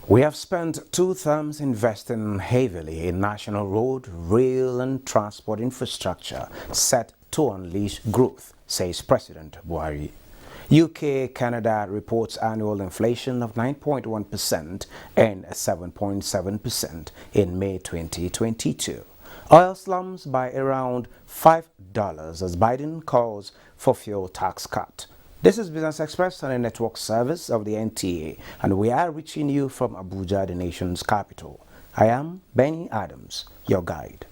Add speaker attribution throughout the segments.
Speaker 1: We have spent 2 terms investing heavily in national road, rail and transport infrastructure set to unleash growth, says President Buhari. UK-Canada reports annual inflation of 9.1% and 7.7% in May 2022. Oil slumped by around $5 as Biden calls for fuel tax cut. This is Business Express on a network service of the NTA, and we are reaching you from Abuja, the nation's capital. I am Benny Adams, your guide.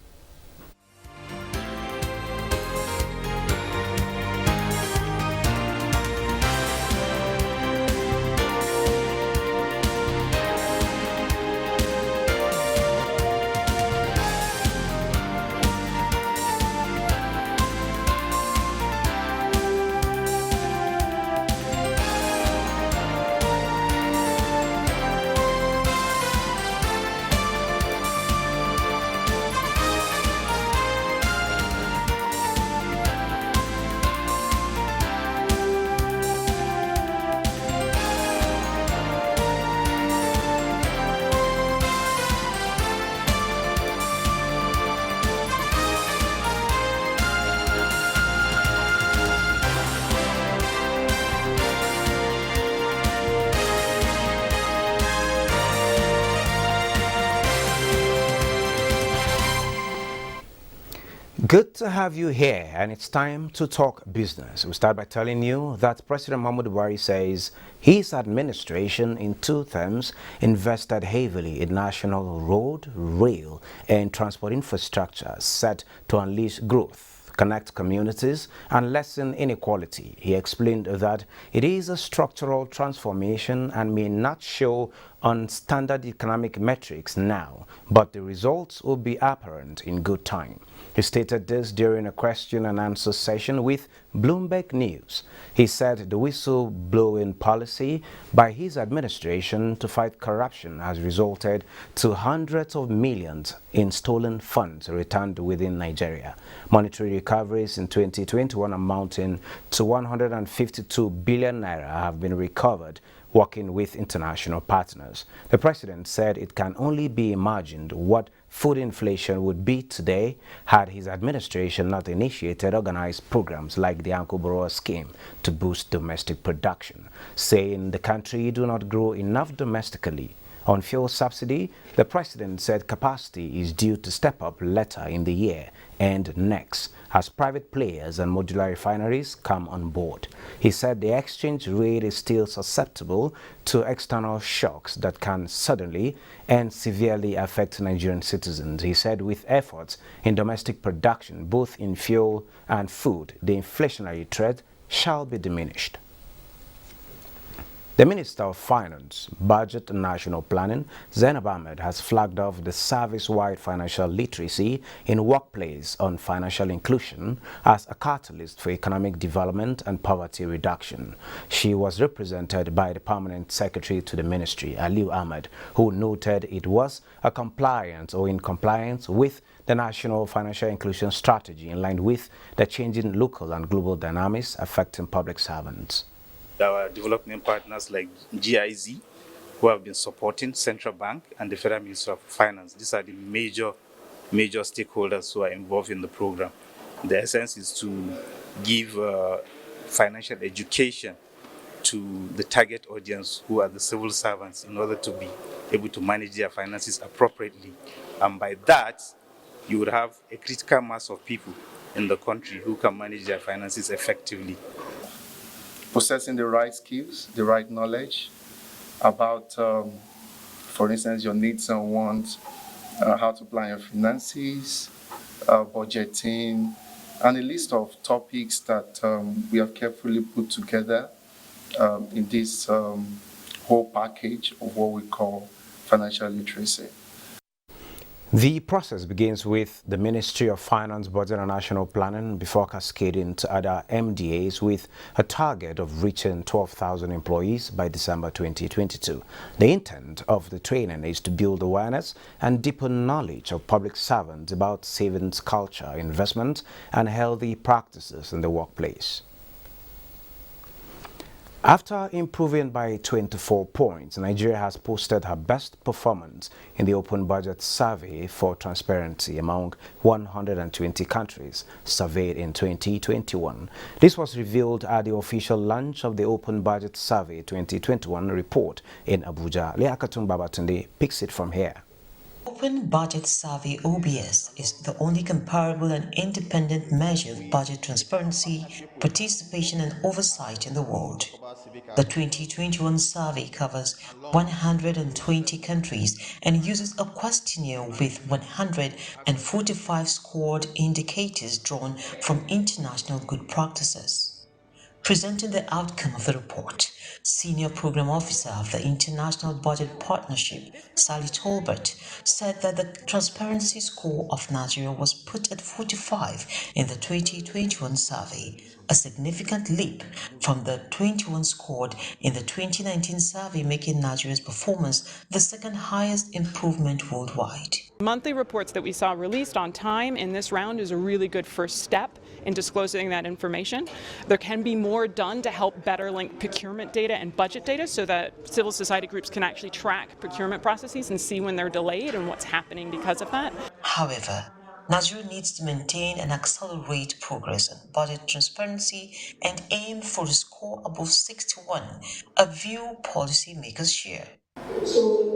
Speaker 1: Good to have you here, and it's time to talk business. We start by telling you that President Muhammadu Buhari says his administration in 2 terms invested heavily in national road, rail and transport infrastructure set to unleash growth, connect communities and lessen inequality. He explained that it is a structural transformation and may not show on standard economic metrics now, but the results will be apparent in good time. He stated this during a question and answer session with Bloomberg News. He said the whistle-blowing policy by his administration to fight corruption has resulted to hundreds of millions in stolen funds returned within Nigeria. Monetary recoveries in 2021 amounting to 152 billion naira have been recovered, working with international partners. The president said it can only be imagined what food inflation would be today had his administration not initiated organized programs like the Uncle Borrower scheme to boost domestic production, saying the country do not grow enough domestically. On fuel subsidy, the president said capacity is due to step up later in the year and next as private players and modular refineries come on board. He said the exchange rate is still susceptible to external shocks that can suddenly and severely affect Nigerian citizens. He said with efforts in domestic production, both in fuel and food, the inflationary threat shall be diminished. The Minister of Finance, Budget and National Planning, Zainab Ahmed, has flagged off the service-wide financial literacy in workplace on financial inclusion as a catalyst for economic development and poverty reduction. She was represented by the Permanent Secretary to the Ministry, Aliu Ahmed, who noted it was a compliance or in compliance with the National Financial Inclusion Strategy in line with the changing local and global dynamics affecting public servants.
Speaker 2: Our development partners like GIZ, who have been supporting Central Bank and the Federal Ministry of Finance. These are the major stakeholders who are involved in the program. The essence is to give financial education to the target audience, who are the civil servants, in order to be able to manage their finances appropriately. And by that, you would have a critical mass of people in the country who can manage their finances effectively.
Speaker 3: Possessing the right skills, the right knowledge about, for instance, your needs and wants, how to plan your finances, budgeting, and a list of topics that we have carefully put together in this whole package of what we call financial literacy.
Speaker 1: The process begins with the Ministry of Finance, Budget and National Planning before cascading to other MDAs with a target of reaching 12,000 employees by December 2022. The intent of the training is to build awareness and deepen knowledge of public servants about savings culture, investment and healthy practices in the workplace. After improving by 24 points, Nigeria has posted her best performance in the Open Budget Survey for Transparency among 120 countries surveyed in 2021. This was revealed at the official launch of the Open Budget Survey 2021 report in Abuja. Liakatung Babatunde picks it from here.
Speaker 4: Open Budget Survey (OBS) is the only comparable and independent measure of budget transparency, participation and oversight in the world. The 2021 survey covers 120 countries and uses a questionnaire with 145 scored indicators drawn from international good practices. Presenting the outcome of the report, Senior Program Officer of the International Budget Partnership, Sally Tolbert, said that the transparency score of Nigeria was put at 45 in the 2021 survey, a significant leap from the 21 scored in the 2019 survey, making Nigeria's performance the second highest improvement worldwide.
Speaker 5: Monthly reports that we saw released on time in this round is a really good first step in disclosing that information. There can be more done to help better link procurement data and budget data so that civil society groups can actually track procurement processes and see when they're delayed and what's happening because of that.
Speaker 4: However, Nigeria needs to maintain and accelerate progress on budget transparency and aim for a score above 61, a view policymakers share.
Speaker 6: So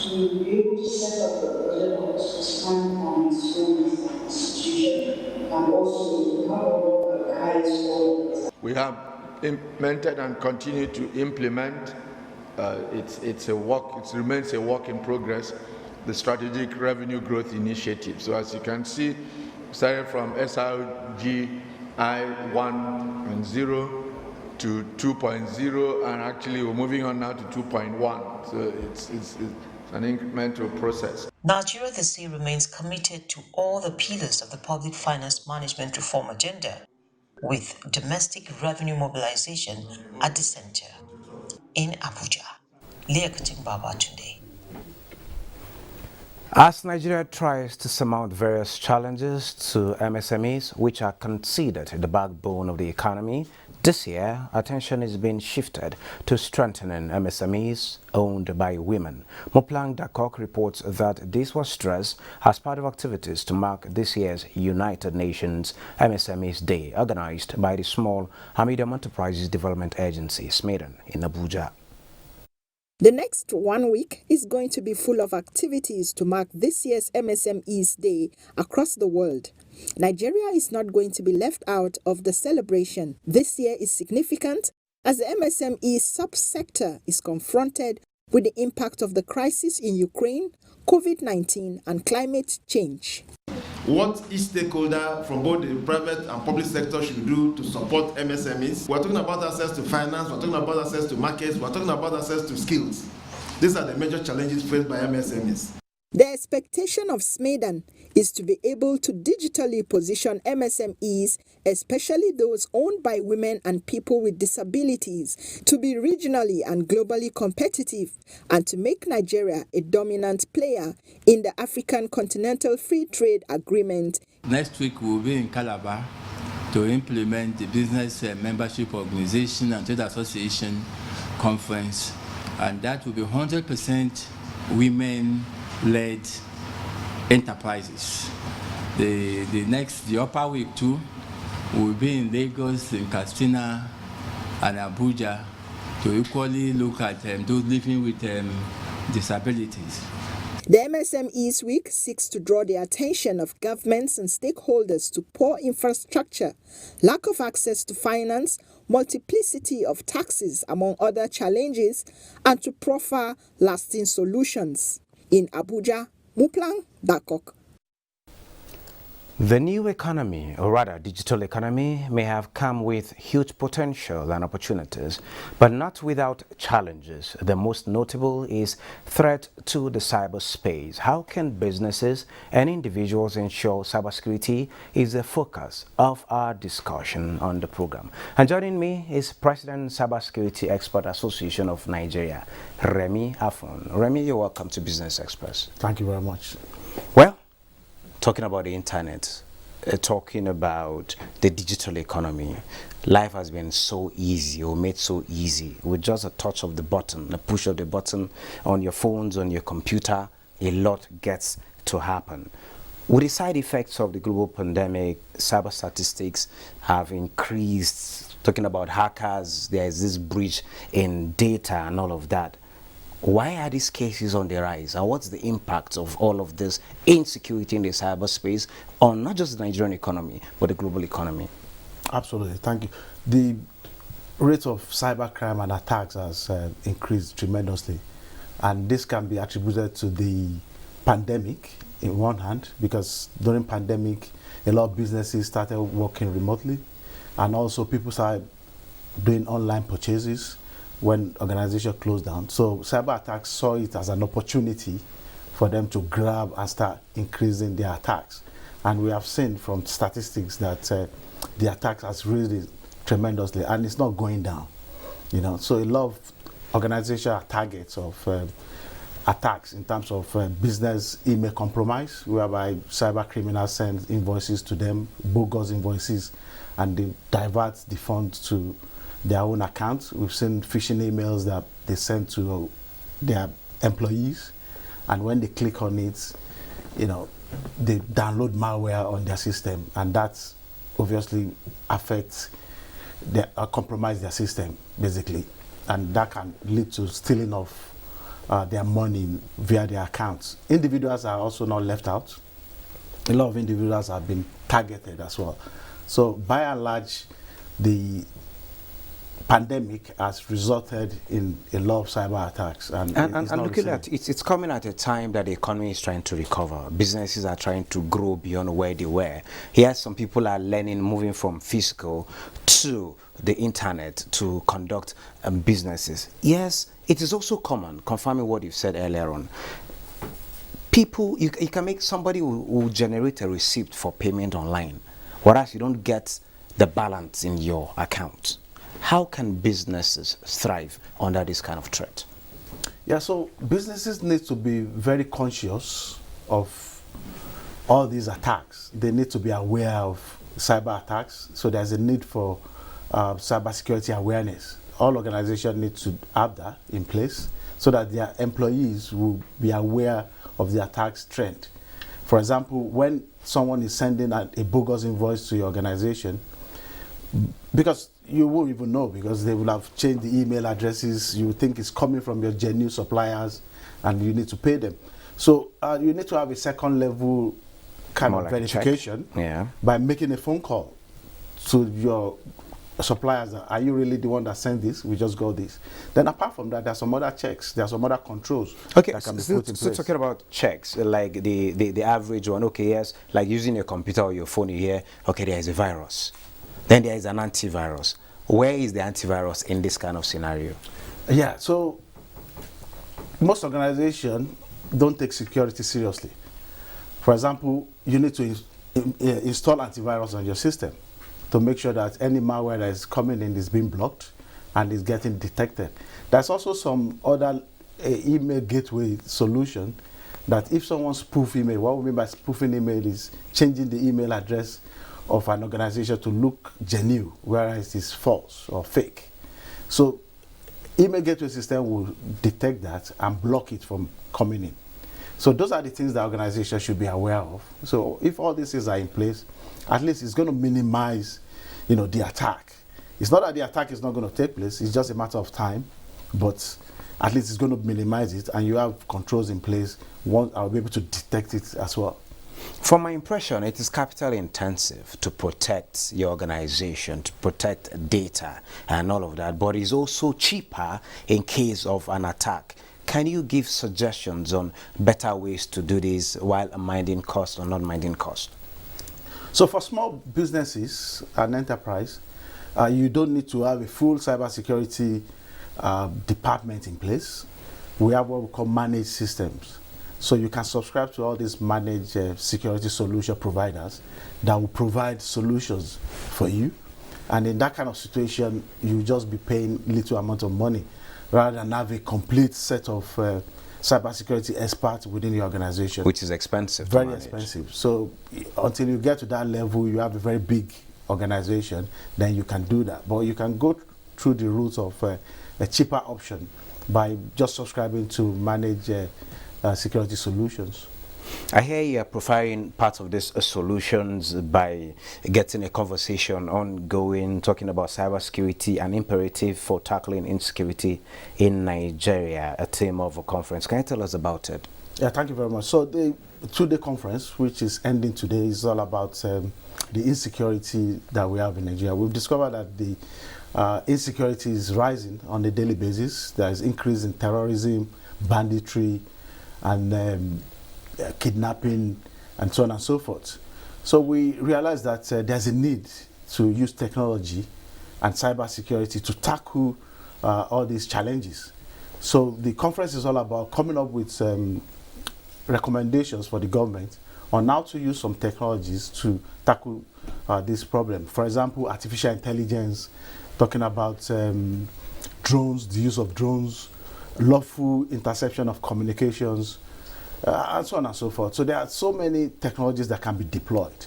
Speaker 6: to be able to set up a project to stand on its own as an institution and also to have a high score.
Speaker 7: We have implemented and continue to implement. It's a work. It remains a work in progress. The strategic revenue growth initiative. So as you can see, started from SRG I1 and 0 to 2.0, and actually we're moving on now to 2.1. So it's an incremental process.
Speaker 4: Nigeria this year remains committed to all the pillars of the public finance management reform agenda, with domestic revenue mobilization at the center. In Abuja, Liakatung Babatunde.
Speaker 1: As Nigeria tries to surmount various challenges to MSMEs, which are considered the backbone of the economy, this year attention is being shifted to strengthening MSMEs owned by women. Moplang Dakok reports that this was stressed as part of activities to mark this year's United Nations MSMEs Day, organized by the Small and Medium Enterprises Development Agency, SMEDAN, in Abuja.
Speaker 8: The next 1 week is going to be full of activities to mark this year's MSMEs Day across the world. Nigeria is not going to be left out of the celebration. This year is significant as the MSME subsector is confronted with the impact of the crisis in Ukraine, COVID-19 and climate change.
Speaker 9: What each stakeholder from both the private and public sector should do to support MSMEs. We're talking about access to finance, we're talking about access to markets, we're talking about access to skills. These are the major challenges faced by MSMEs.
Speaker 8: The expectation of SMEDAN is to be able to digitally position MSMEs, especially those owned by women and people with disabilities, to be regionally and globally competitive and to make Nigeria a dominant player in the African Continental Free Trade Agreement.
Speaker 10: Next week we'll be in Calabar to implement the Business Membership Organization and Trade Association Conference, and that will be 100% women-led enterprises. The upper week too will be in Lagos, in Katsina and Abuja to equally look at those living with disabilities.
Speaker 8: The MSMEs Week seeks to draw the attention of governments and stakeholders to poor infrastructure, lack of access to finance, multiplicity of taxes, among other challenges, and to proffer lasting solutions. In Abuja, Moplang Dakok.
Speaker 1: The new economy, or rather digital economy, may have come with huge potential and opportunities, but not without challenges. The most notable is threat to the cyberspace. How can businesses and individuals ensure cybersecurity is the focus of our discussion on the program. And joining me is President Cybersecurity Expert Association of Nigeria, Remy Afon. Remy, you're welcome to Business Express.
Speaker 11: Thank you very much.
Speaker 1: Well, talking about the internet, talking about the digital economy. Life has been so easy, or made so easy, with just a touch of the button, a push of the button on your phones, on your computer, a lot gets to happen. With the side effects of the global pandemic, cyber statistics have increased. Talking about hackers, there is this breach in data and all of that. Why are these cases on the rise, and what's the impact of all of this insecurity in the cyberspace on not just the Nigerian economy, but the global economy?
Speaker 11: Absolutely, thank you. The rate of cybercrime and attacks has increased tremendously, and this can be attributed to the pandemic in one hand, because during pandemic, a lot of businesses started working remotely, and also people started doing online purchases when organizations closed down. So cyber attacks saw it as an opportunity for them to grab and start increasing their attacks. And we have seen from statistics that the attacks has really tremendously, and it's not going down. You know, so a lot of organizations are targets of attacks in terms of business email compromise, whereby cyber criminals send invoices to them, bogus invoices, and they divert the funds to their own accounts. We've seen phishing emails that they send to their employees, and when they click on it, you know, they download malware on their system, and that obviously affects compromise their system basically, and that can lead to stealing of their money via their accounts. Individuals are also not left out. A lot of individuals have been targeted as well. So by and large, the pandemic has resulted in a lot of cyber attacks, and
Speaker 1: looking at it, it's coming at a time that the economy is trying to recover. Businesses are trying to grow beyond where they were. Here, some people are learning, moving from physical to the internet to conduct businesses. Yes, it is also common, confirming what you've said earlier on. People, you can make somebody who generate a receipt for payment online, whereas you don't get the balance in your account. How can businesses thrive under this kind of threat?
Speaker 11: Yeah, so businesses need to be very conscious of all these attacks. They need to be aware of cyber attacks. So there's a need for cybersecurity awareness. All organizations need to have that in place so that their employees will be aware of the attacks trend. For example, when someone is sending a bogus invoice to your organization, because you won't even know, because they will have changed the email addresses. You think it's coming from your genuine suppliers, and you need to pay them. So you need to have a second level kind of verification by making a phone call to your suppliers. Are you really the one that sent this? We just got this. Then apart from that, there's some other checks, there's some other controls that can be put in place.
Speaker 1: So talking about checks, like the average one, okay, yes, like using your computer or your phone, you hear, okay, there is a virus. Then there is an antivirus. Where is the antivirus in this kind of scenario?
Speaker 11: Yeah, so most organizations don't take security seriously. For example, you need to install antivirus on your system to make sure that any malware that is coming in is being blocked and is getting detected. There's also some other email gateway solution that if someone spoof email, what we mean by spoofing email is changing the email address of an organization to look genuine, whereas it is false or fake. So email gateway system will detect that and block it from coming in. So those are the things that organizations should be aware of. So if all these things are in place, at least it's going to minimize, you know, the attack. It's not that the attack is not going to take place, it's just a matter of time, but at least it's going to minimize it, and you have controls in place. I'll be able to detect it as well.
Speaker 1: From my impression, it is capital intensive to protect your organization, to protect data and all of that, but it's also cheaper in case of an attack. Can you give suggestions on better ways to do this while minding cost or not minding cost?
Speaker 11: So for small businesses and enterprise, you don't need to have a full cybersecurity department in place. We have what we call managed systems. So you can subscribe to all these managed security solution providers that will provide solutions for you. And in that kind of situation, you just be paying little amount of money rather than have a complete set of cybersecurity expert within the organization.
Speaker 1: Which is expensive.
Speaker 11: Very expensive. So until you get to that level, you have a very big organization, then you can do that. But you can go through the route of a cheaper option by just subscribing to manage security solutions.
Speaker 1: I hear you are providing part of these solutions by getting a conversation ongoing, talking about cybersecurity, an imperative for tackling insecurity in Nigeria, a theme of a conference. Can you tell us about it?
Speaker 11: Yeah, thank you very much. So the two-day conference, which is ending today, is all about the insecurity that we have in Nigeria. We've discovered that the insecurity is rising on a daily basis. There is increase in terrorism, banditry, and kidnapping, and so on and so forth. So we realized that there's a need to use technology and cybersecurity to tackle all these challenges. So the conference is all about coming up with recommendations for the government on how to use some technologies to tackle this problem. For example, artificial intelligence, talking about drones, the use of drones, lawful interception of communications, and so on and so forth. So there are so many technologies that can be deployed,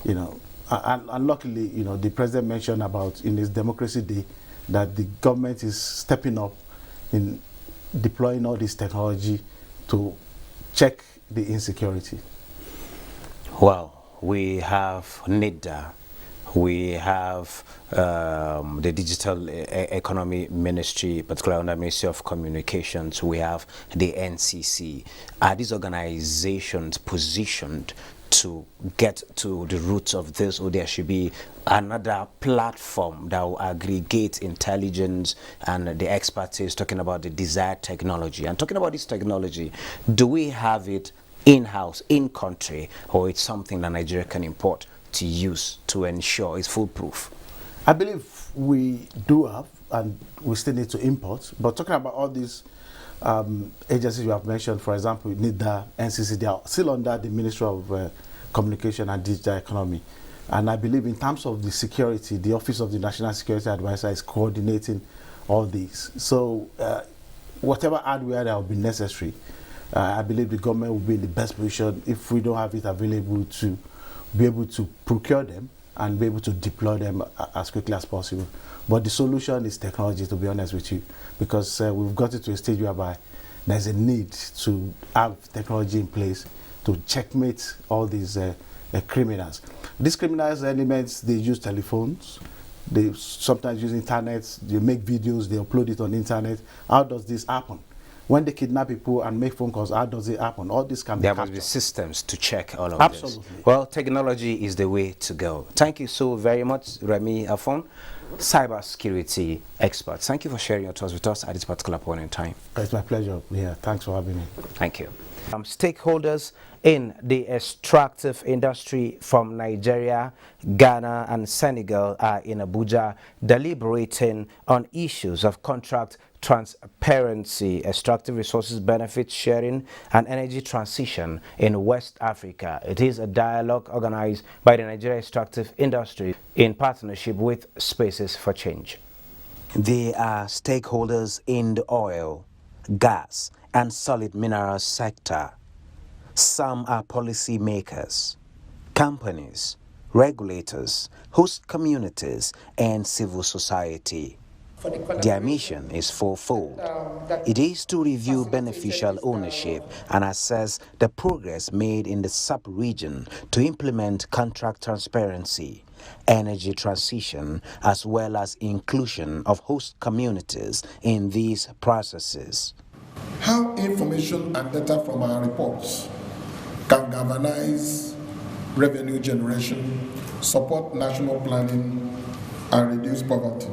Speaker 11: and luckily, the president mentioned about in his Democracy Day that the government is stepping up in deploying all this technology to check the insecurity.
Speaker 1: Well, we have NIDA, we have the Digital Economy Ministry, particularly under Ministry of Communications. We have the NCC. Are these organizations positioned to get to the roots of this, or there should be another platform that will aggregate intelligence and the expertise, talking about the desired technology? And talking about this technology, do we have it in-house, in-country, or it's something that Nigeria can import to use to ensure it's foolproof?
Speaker 11: I believe we do have, and we still need to import. But talking about all these agencies you have mentioned, for example, NIDA, NCC, they are still under the Ministry of Communication and Digital Economy. And I believe in terms of the security, the Office of the National Security Advisor is coordinating all these. So whatever hardware that will be necessary, I believe the government will be in the best position, if we don't have it available, to be able to procure them and be able to deploy them as quickly as possible. But the solution is technology, to be honest with you, because we've got it to a stage whereby there's a need to have technology in place to checkmate all these criminals. These criminals elements, they use telephones, they sometimes use internet, they make videos, they upload it on the internet. How does this happen? When they kidnap people and make phone calls, how does it happen? All this can be captured.
Speaker 1: There must be systems to check all of
Speaker 11: Absolutely.
Speaker 1: this. Well, technology is the way to go. Thank you so very much, Remy Afon, cybersecurity expert. Thank you for sharing your thoughts with us at this particular point in time.
Speaker 11: It's my pleasure. Yeah, thanks for having me.
Speaker 1: Thank you. Stakeholders in the extractive industry from Nigeria, Ghana, and Senegal are in Abuja deliberating on issues of contract transparency, extractive resources benefit sharing, and energy transition in West Africa. It is a dialogue organized by the Nigeria extractive industry in partnership with Spaces for Change. They are stakeholders in the oil, gas, and solid minerals sector. Some are policy makers, companies, regulators, host communities, and civil society. Their mission is fourfold. It is to review beneficial ownership and assess the progress made in the sub-region to implement contract transparency, energy transition, as well as inclusion of host communities in these processes.
Speaker 12: How information and data from our reports can galvanize revenue generation, support national planning, and reduce poverty.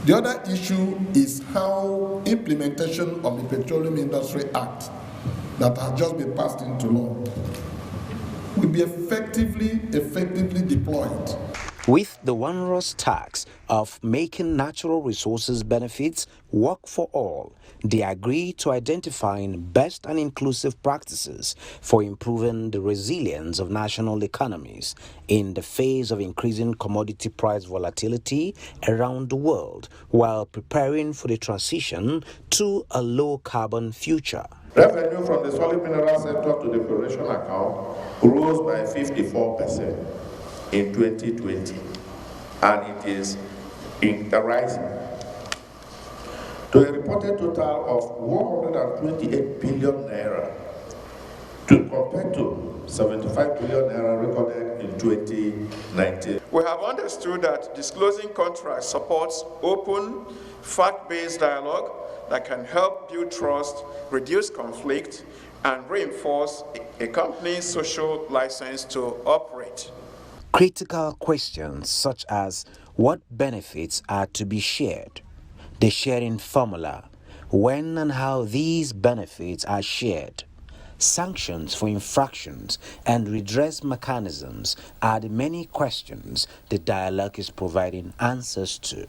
Speaker 12: The other issue is how implementation of the Petroleum Industry Act that has just been passed into law will be effectively deployed.
Speaker 1: With the onerous task of making natural resources benefits work for all, they agree to identifying best and inclusive practices for improving the resilience of national economies in the face of increasing commodity price volatility around the world, while preparing for the transition to a low-carbon future.
Speaker 12: Revenue from the solid mineral sector to the federation account rose by 54% in 2020, and it is rising to a reported total of 128 billion naira compared to 75 billion naira recorded in 2019.
Speaker 13: We have understood that disclosing contracts supports open, fact-based dialogue that can help build trust, reduce conflict, and reinforce a company's social license to operate.
Speaker 1: Critical questions such as what benefits are to be shared, the sharing formula, when and how these benefits are shared, sanctions for infractions, and redress mechanisms are the many questions the dialogue is providing answers to.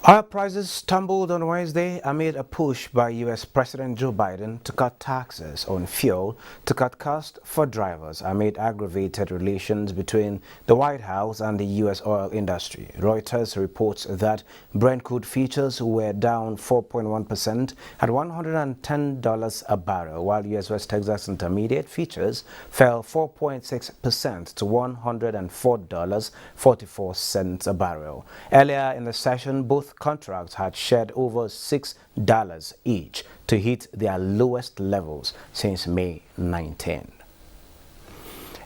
Speaker 1: Oil prices stumbled on Wednesday amid a push by U.S. President Joe Biden to cut taxes on fuel to cut costs for drivers amid aggravated relations between the White House and the U.S. oil industry. Reuters reports that Brent crude futures were down 4.1% at $110 a barrel, while U.S. West Texas Intermediate futures fell 4.6% to $104.44 a barrel. Earlier in the session, both contracts had shed over $6 each to hit their lowest levels since May 19.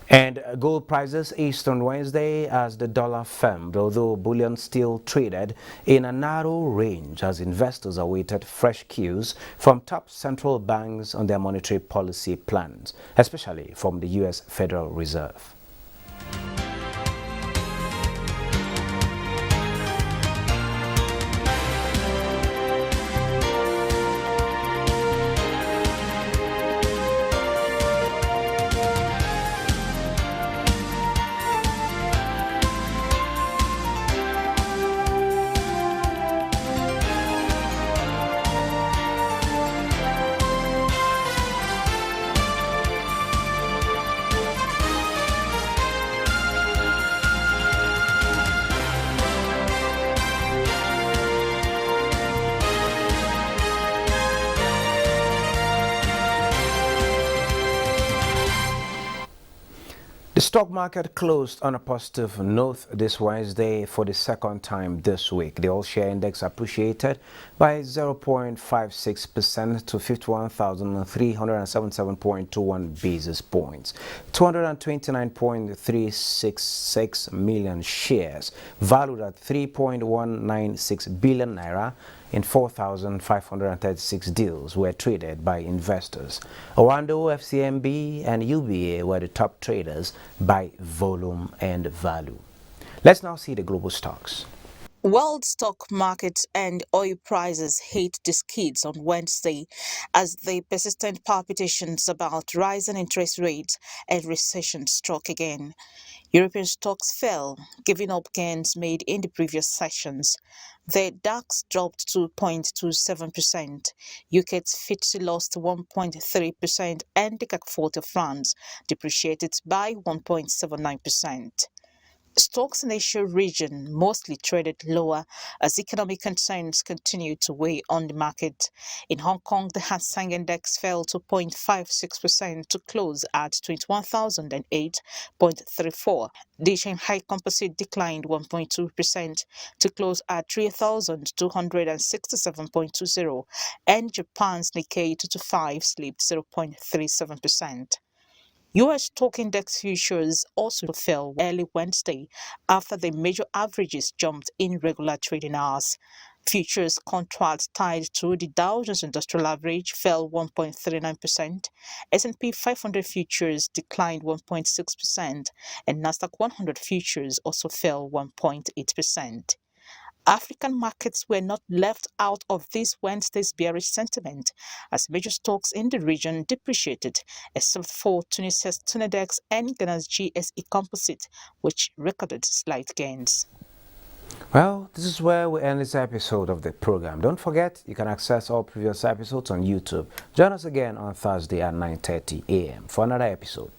Speaker 1: And gold prices eased on Wednesday as the dollar firmed, although bullion still traded in a narrow range as investors awaited fresh cues from top central banks on their monetary policy plans, especially from the U.S. Federal Reserve. The stock market closed on a positive note this Wednesday for the second time this week. The all-share index appreciated by 0.56% to 51,377.21 basis points. 229.366 million shares, valued at 3.196 billion naira, in 4,536 deals were traded by investors. Owando, FCMB, and UBA were the top traders by volume and value. Let's now see the global stocks.
Speaker 14: World stock markets and oil prices hit the skids on Wednesday as the persistent palpitations about rising interest rates and recession struck again. European stocks fell, giving up gains made in the previous sessions. The DAX dropped 2.27%, UK's FTSE lost 1.3%, and the CAC 40 France depreciated by 1.79%. Stocks in the Asia region mostly traded lower as economic concerns continued to weigh on the market. In Hong Kong, the Hang Seng Index fell to 0.56% to close at 21,008.34. The Shanghai Composite declined 1.2% to close at 3,267.20, and Japan's Nikkei 225 slipped 0.37%. U.S. stock index futures also fell early Wednesday after the major averages jumped in regular trading hours. Futures contracts tied to the Dow Jones Industrial Average fell 1.39%, S&P 500 futures declined 1.6%, and Nasdaq 100 futures also fell 1.8%. African markets were not left out of this Wednesday's bearish sentiment, as major stocks in the region depreciated, except for Tunisia's Tunedex and Ghana's GSE Composite, which recorded slight gains.
Speaker 1: Well, this is where we end this episode of the program. Don't forget, you can access all previous episodes on YouTube. Join us again on Thursday at 9:30 a.m. for another episode.